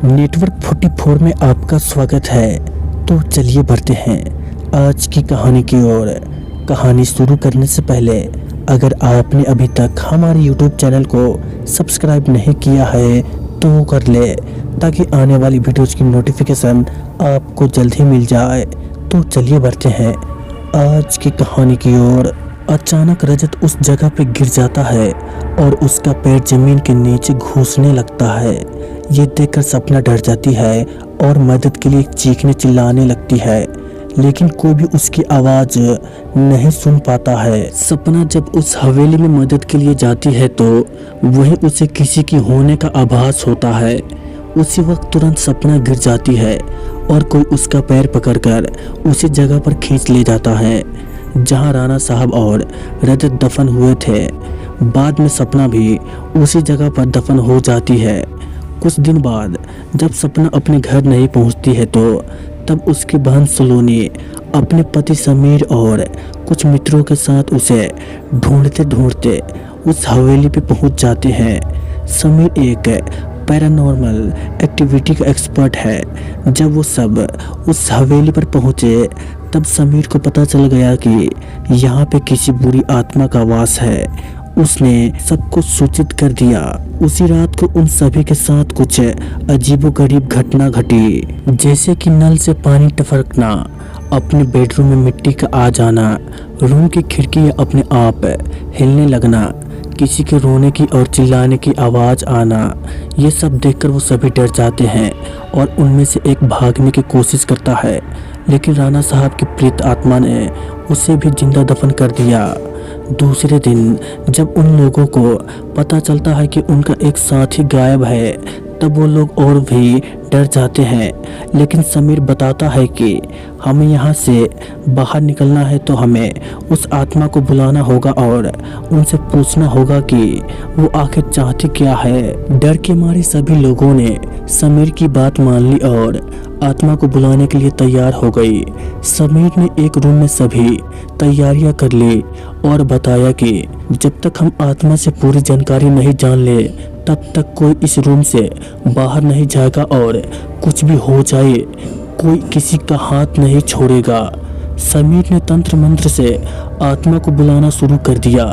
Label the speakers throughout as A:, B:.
A: Network 44 में आपका स्वागत है। तो चलिए बढ़ते हैं आज की कहानी की ओर। कहानी शुरू करने से पहले अगर आपने अभी तक हमारे YouTube चैनल को सब्सक्राइब नहीं किया है तो कर ले, ताकि आने वाली वीडियोज़ की नोटिफिकेशन आपको जल्द ही मिल जाए। तो चलिए बढ़ते हैं आज की कहानी की ओर। अचानक रजत उस जगह पे गिर जाता है और उसका पैर जमीन के नीचे घुसने लगता है। ये देखकर सपना डर जाती है और मदद के लिए चीखने चिल्लाने लगती है, लेकिन कोई भी उसकी आवाज़ नहीं सुन पाता है। सपना जब उस हवेली में मदद के लिए जाती है तो वहीं उसे किसी की होने का आभास होता है। उसी वक्त तुरंत सपना गिर जाती है और कोई उसका पैर पकड़कर उसी जगह पर खींच ले जाता है जहां राणा साहब और रजत दफन हुए थे। बाद में सपना भी उसी जगह पर दफन हो जाती है। कुछ दिन बाद जब सपना अपने घर नहीं पहुंचती है तो तब उसकी बहन सलोनी अपने पति समीर और कुछ मित्रों के साथ उसे ढूंढते ढूंढते उस हवेली पे पहुंच जाते हैं। समीर एक पैरानॉर्मल एक्टिविटी का एक्सपर्ट है। जब वो सब उस हवेली पर पहुंचे तब समीर को पता चल गया कि यहाँ पे किसी बुरी आत्मा का वास है। उसने सबको सूचित कर दिया। उसी रात को उन सभी के साथ कुछ अजीबोगरीब घटना घटी, जैसे कि नल से पानी टपकना, अपने बेडरूम में मिट्टी का आ जाना, रूम की खिड़की अपने आप हिलने लगना, किसी के रोने की और चिल्लाने की आवाज़ आना। ये सब देखकर वो सभी डर जाते हैं और उनमें से एक भागने की कोशिश करता है, लेकिन राणा साहब की प्रेत आत्मा ने उसे भी जिंदा दफन कर दिया। दूसरे दिन जब उन लोगों को पता चलता है कि उनका एक साथी गायब है तब वो लोग और भी डर जाते हैं, लेकिन समीर बताता है कि हमें यहाँ से बाहर निकलना है तो हमें उस आत्मा को बुलाना होगा और उनसे पूछना होगा कि वो आखिर चाहती क्या है। डर के मारे सभी लोगों ने समीर की बात मान ली और आत्मा को बुलाने के लिए तैयार हो गई। समीर ने एक रूम में सभी तैयारियां कर ली और बताया कि जब तक हम आत्मा से पूरी जानकारी नहीं जान ले तब तक कोई इस रूम से बाहर नहीं जाएगा और कुछ भी हो जाए कोई किसी का हाथ नहीं छोड़ेगा। समीर ने तंत्र मंत्र से आत्मा को बुलाना शुरू कर दिया।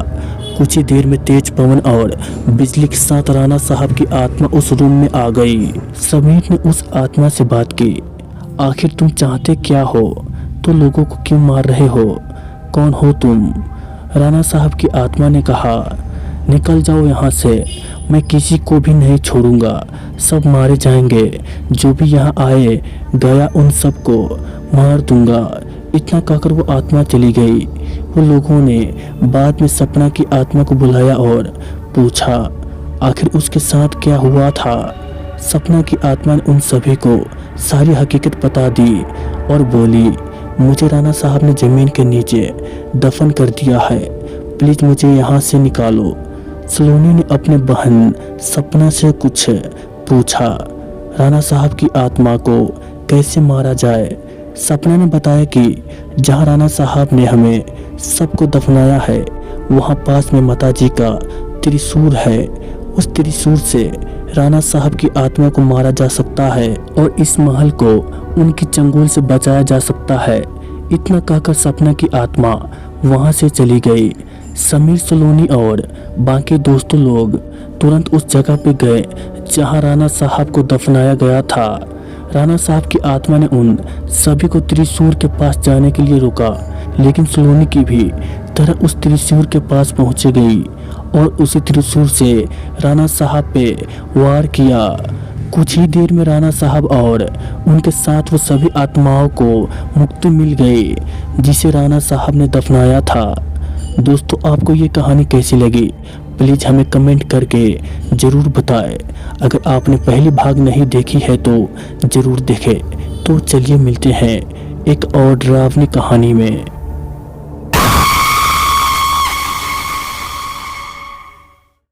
A: कुछ ही देर में तेज पवन और बिजली के साथ राणा साहब की आत्मा उस रूम में आ गई। समीर ने उस आत्मा से बात की, आखिर तुम चाहते क्या हो? तो लोगों को क्यों मार रहे हो? कौन हो तुम? राणा साहब की आत्मा ने कहा, निकल जाओ यहाँ से, मैं किसी को भी नहीं छोड़ूंगा, सब मारे जाएंगे। जो भी यहाँ आए गया उन सबको मार दूंगा। इतना कहकर वो आत्मा चली गई। वो लोगों ने बाद में सपना की आत्मा को बुलाया और पूछा आखिर उसके साथ क्या हुआ था। सपना की आत्मा ने उन सभी को सारी हकीकत बता दी और बोली, मुझे राणा साहब ने ज़मीन के नीचे दफन कर दिया है, प्लीज़ मुझे यहाँ से निकालो। सलोनी ने अपने बहन सपना से कुछ पूछा, राणा साहब की आत्मा को कैसे मारा जाए। सपना ने बताया कि जहाँ राणा साहब ने हमें सबको दफनाया है वहाँ पास में माताजी का त्रिशूल है। उस त्रिशूल से राणा साहब की आत्मा को मारा जा सकता है और इस महल को उनकी चंगुल से बचाया जा सकता है। इतना कहकर सपना की आत्मा वहाँ से चली गई। समीर, सलोनी और बाकी दोस्तों लोग तुरंत उस जगह पे गए जहाँ राणा साहब को दफनाया गया था। राणा साहब की आत्मा ने उन सभी को त्रिशूल के पास जाने के लिए रोका, लेकिन सलोनी की भी तरह उस त्रिशूल के पास पहुंच गई और उसी त्रिशूल से राणा साहब पे वार किया। कुछ ही देर में राणा साहब और उनके साथ वो सभी आत्माओं को मुक्ति मिल गई जिसे राणा साहब ने दफनाया था। दोस्तों, आपको ये कहानी कैसी लगी प्लीज़ हमें कमेंट करके ज़रूर बताएं। अगर आपने पहली भाग नहीं देखी है तो ज़रूर देखें। तो चलिए मिलते हैं एक और डरावनी कहानी में।